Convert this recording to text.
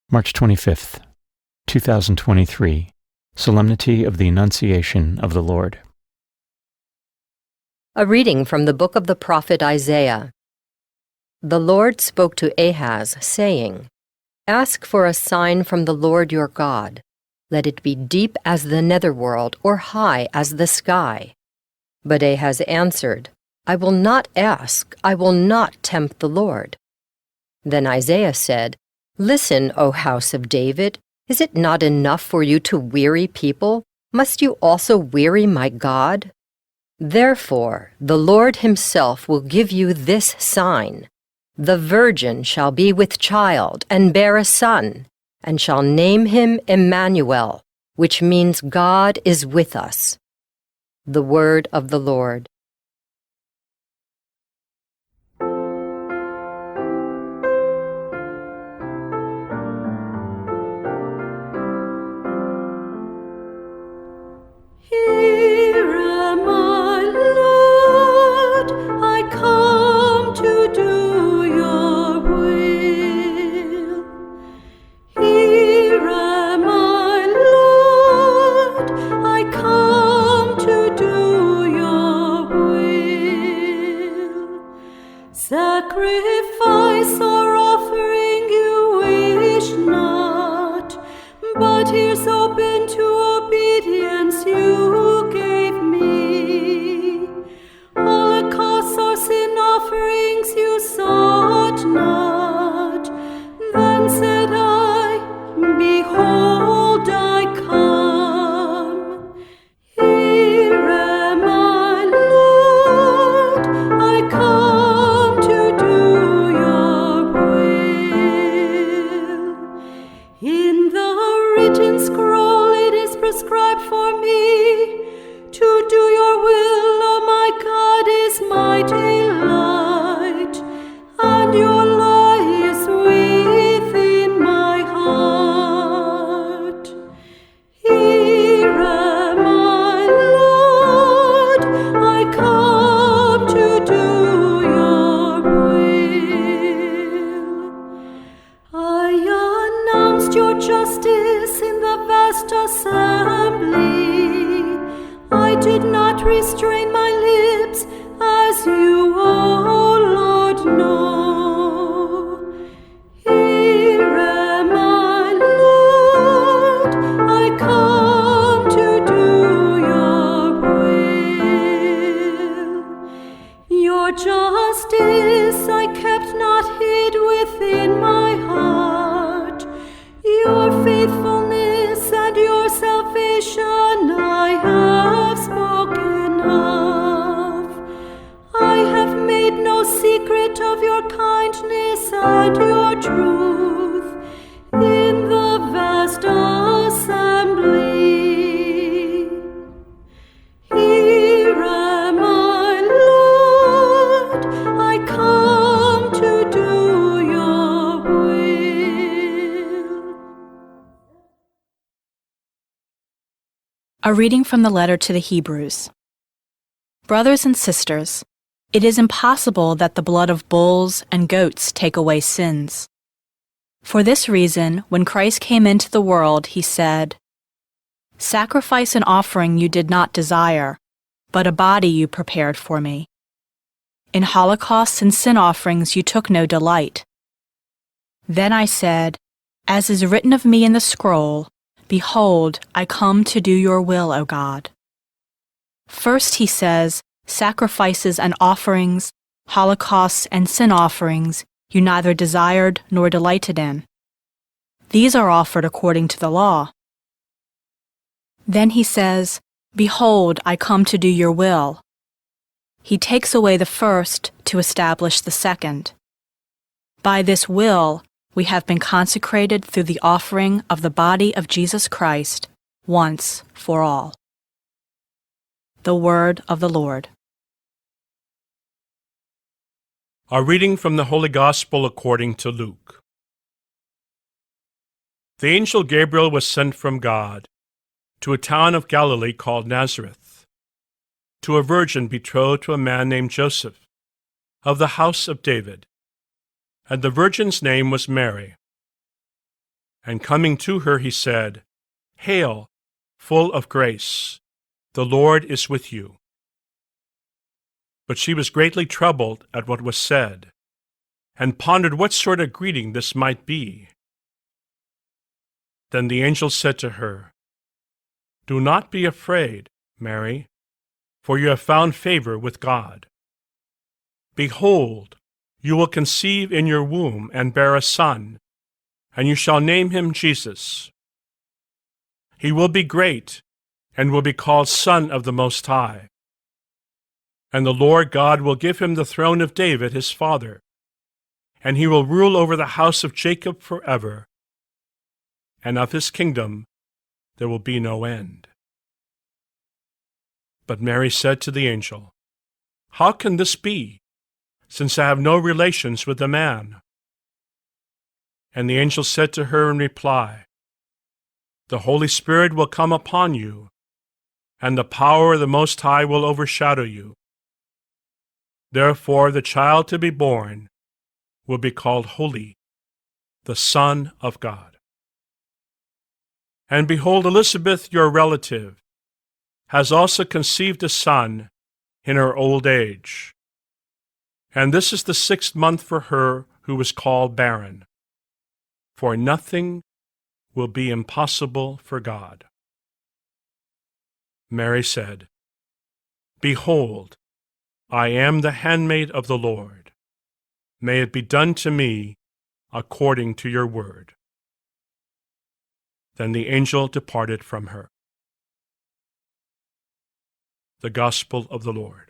March 25th, 2023, Solemnity of the Annunciation of the Lord. A reading from the book of the prophet Isaiah. The Lord spoke to Ahaz, saying, "Ask for a sign from the Lord your God. Let it be deep as the netherworld or high as the sky." But Ahaz answered, "I will not ask, I will not tempt the Lord." Then Isaiah said, "Listen, O house of David, is it not enough for you to weary people? Must you also weary my God? Therefore, the Lord himself will give you this sign. The virgin shall be with child and bear a son, and shall name him Emmanuel, which means God is with us." The word of the Lord. Here am I, Lord, I come to do your will. Here am I, Lord, I come to do your will. Sacrifice or offering you wish not, but ears open to obedience you gave me. Holocausts or sin offerings you sought not. Then said I, "Behold, I come." Here am I, Lord, I come to do your will. In the written scroll it is prescribed for me to do your will, O my God, is my delight, and your law is within my heart. Here am I, Lord, I come to do your will. I announced your justice in the vast assembly. I did not restrain my lips, as you, O Lord, know. Here am I, Lord, I come to do your will. Your justice I kept not hid within my heart. Your faithfulness and your salvation I have spoken of. I have made no secret of your kindness and your truth in the vast assembly. Here am I, Lord, I come to do your will. A reading from the letter to the Hebrews. Brothers and sisters, it is impossible that the blood of bulls and goats take away sins. For this reason, when Christ came into the world, he said, "Sacrifice and offering you did not desire, but a body you prepared for me. In holocausts and sin offerings you took no delight." Then I said, "As is written of me in the scroll, behold, I come to do your will, O God." First he says, sacrifices and offerings, holocausts and sin offerings you neither desired nor delighted in. These are offered according to the law. Then he says, "Behold, I come to do your will." He takes away the first to establish the second. By this will, we have been consecrated through the offering of the body of Jesus Christ once for all. The word of the Lord. A reading from the Holy Gospel according to Luke. The angel Gabriel was sent from God to a town of Galilee called Nazareth, to a virgin betrothed to a man named Joseph, of the house of David. And the virgin's name was Mary. And coming to her, he said, "Hail, full of grace, the Lord is with you." But she was greatly troubled at what was said, and pondered what sort of greeting this might be. Then the angel said to her, "Do not be afraid, Mary, for you have found favor with God. Behold, you will conceive in your womb and bear a son, and you shall name him Jesus. He will be great and will be called Son of the Most High. And the Lord God will give him the throne of David his father, and he will rule over the house of Jacob forever, and of his kingdom there will be no end." But Mary said to the angel, "How can this be, since I have no relations with a man?" And the angel said to her in reply, "The Holy Spirit will come upon you, and the power of the Most High will overshadow you. Therefore the child to be born will be called Holy, the Son of God. And behold, Elizabeth, your relative, has also conceived a son in her old age. And this is the 6th month for her who was called barren. For nothing will be impossible for God." Mary said, "Behold, I am the handmaid of the Lord. May it be done to me according to your word." Then the angel departed from her. The Gospel of the Lord.